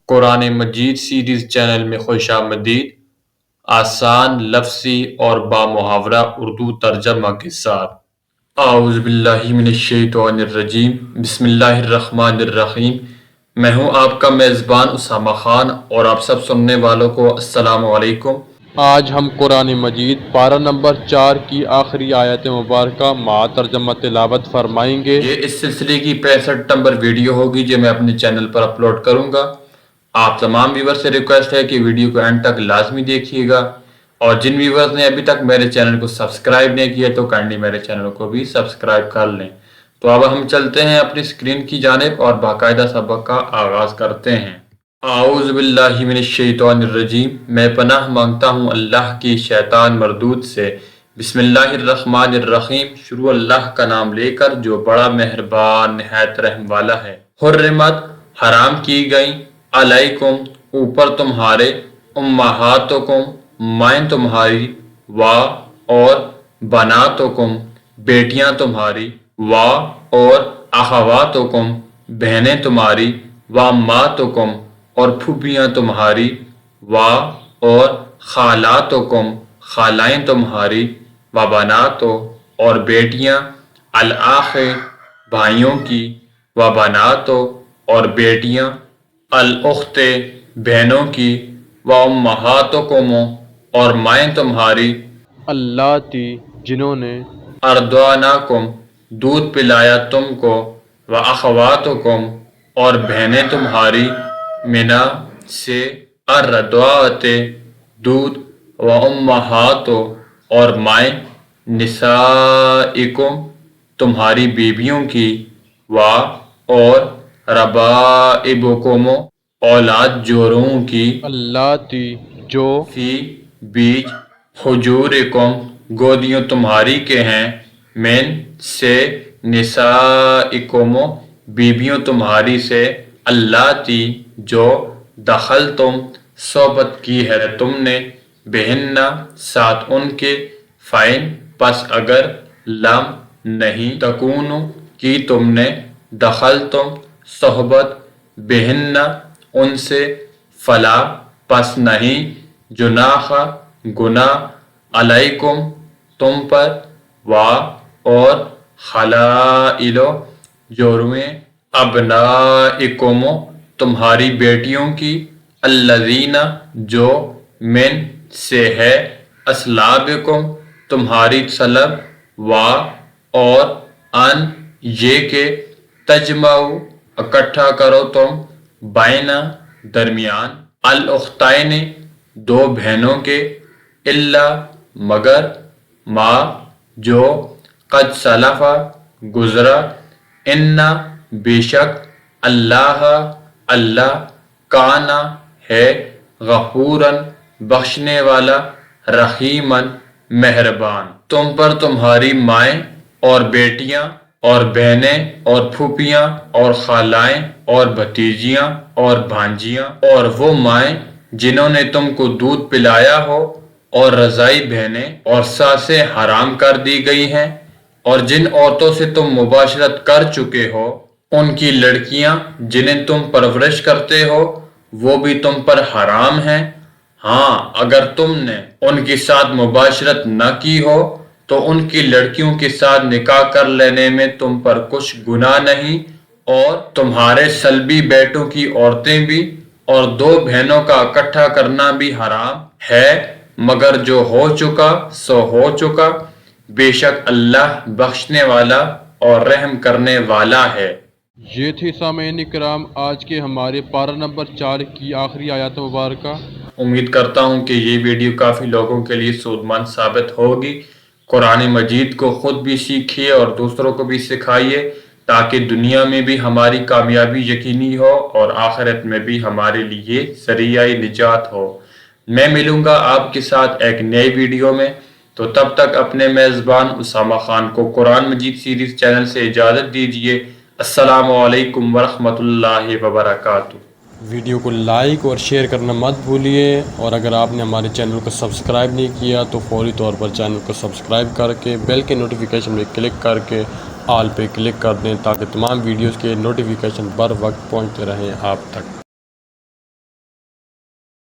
قرآن مجید series channel میں خوش آمدید۔ آسان، لفظی اور بامحاورہ اردو ترجمہ کے ساتھ۔ اعوذ باللہ من الشیطان الرجیم، بسم اللہ الرحمن الرحیم۔ میں ہوں آپ کا میزبان اسامہ خان اور آپ سب سننے والوں کو السلام علیکم۔ آج ہم قرآن مجید پارہ نمبر 4 کی آخری آیت مبارکہ مع ترجمہ تلاوت فرمائیں گے۔ یہ اس سلسلے کی 65 نمبر ویڈیو ہوگی جو میں اپنے چینل پر اپلوڈ کروں گا۔ آپ تمام ویور سے ریکویسٹ ہے کہ ویڈیو کو اینڈ تک لازمی دیکھیے گا، اور جن ویورز نے ابھی تک میرے چینل کو سبسکرائب نہیں کیا تو کائنڈلی میرے چینل کو بھی سبسکرائب کر لیں۔ تو اب ہم چلتے ہیں اپنی اسکرین کی جانب اور باقاعدہ سبق کا آغاز کرتے ہیں۔ اعوذ باللہ من الشیطان الرجیم، میں پناہ مانگتا ہوں اللہ کی شیطان مردود سے۔ بسم اللہ الرحمن الرحیم، شروع اللہ کا نام لے کر جو بڑا مہربان نہایت رحم والا ہے۔ حرمت، حرام کی گئیں، علیکم، اوپر تمہارے، امہاتکم، مائیں تمہاری، اور بناتکم، بیٹیاں تمہاری، اور اخواتکم، بہنیں تمہاری، واماتکم، اور پھوپھیاں تمہاری، اور خالاتکم، خالائیں تمہاری، وبناتو، اور بیٹیاں، الاخ، بھائیوں کی، وبناتو، اور بیٹیاں، الاخت، بہنوں کی، وامہاتکم، اور مائیں تمہاری، اللاتی، جنہوں نے، اردعناکم، دودھ پلایا تم کو، واخواتکم، اور بہنیں تمہاری، منا، سے، الرضاعت، دودھ، وامہات، اور مائیں، نسائکم، تمہاری بیویوں کی، اور ربائبکم، اولاد جوڑوں کی، اللاتی، جو، فی، بیچ، حجورکم، گودیوں تمہاری کے ہیں، من، سے، نسائکم، بیویوں تمہاری سے، اللاتی، جو، دخل تم، صحبت کی ہے تم نے، بہن، ساتھ ان کے، فائن، پس اگر، لم، نہیں، تکون، کی تم نے، دخل تم، صحبت، بہن، ان سے، فلا، پس نہیں، جناح، گناہ، علیکم، تم پر، اور خلائل، جوڑویں، ابنائکم، تمہاری بیٹیوں کی، الذین، جو، من، سے ہے، اصلابکم، تمہاری سلب، اور ان، یہ کہ، تجمعوا، اکٹھا کرو تم، بین، درمیان، الاختین، دو بہنوں کے، الا، مگر، ما، جو، قد سلف، گزرا، ان، بے شک، اللہ، کانا، ہے، غفوراً، بخشنے والا، رحیماً، مہربان۔ تم پر تمہاری مائیں اور بیٹیاں اور بہنیں اور پھوپھیاں اور خالائیں اور بھتیجیاں اور بھانجیاں، اور وہ مائیں جنہوں نے تم کو دودھ پلایا ہو، اور رضاعی بہنیں اور ساسیں حرام کر دی گئی ہیں، اور جن عورتوں سے تم مباشرت کر چکے ہو، ان کی لڑکیاں جنہیں تم پرورش کرتے ہو، وہ بھی تم پر حرام ہیں۔ ہاں، اگر تم نے ان کے ساتھ مباشرت نہ کی ہو تو ان کی لڑکیوں کے ساتھ نکاح کر لینے میں تم پر کچھ گناہ نہیں، اور تمہارے سلبی بیٹوں کی عورتیں بھی، اور دو بہنوں کا اکٹھا کرنا بھی حرام ہے، مگر جو ہو چکا سو ہو چکا، بے شک اللہ بخشنے والا اور رحم کرنے والا ہے۔ یہ تھی سامعین کرام آج کے ہمارے پارہ نمبر 4 کی آخری آیت مبارکہ۔ امید کرتا ہوں کہ یہ ویڈیو کافی لوگوں کے لیے سود مند ثابت ہوگی۔ قرآن مجید کو خود بھی سیکھیے اور دوسروں کو بھی سکھائیے، تاکہ دنیا میں بھی ہماری کامیابی یقینی ہو اور آخرت میں بھی ہمارے لیے ذریعہ نجات ہو۔ میں ملوں گا آپ کے ساتھ ایک نئی ویڈیو میں، تو تب تک اپنے میزبان اسامہ خان کو قرآن مجید سیریز چینل سے اجازت دیجیے۔ السلام علیکم ورحمۃ اللہ وبرکاتہ۔ ویڈیو کو لائک اور شیئر کرنا مت بھولیے، اور اگر آپ نے ہمارے چینل کو سبسکرائب نہیں کیا تو فوری طور پر چینل کو سبسکرائب کر کے بیل کے نوٹیفیکیشن میں کلک کر کے آل پہ کلک کر دیں، تاکہ تمام ویڈیوز کے نوٹیفیکیشن بر وقت پہنچتے رہیں آپ تک۔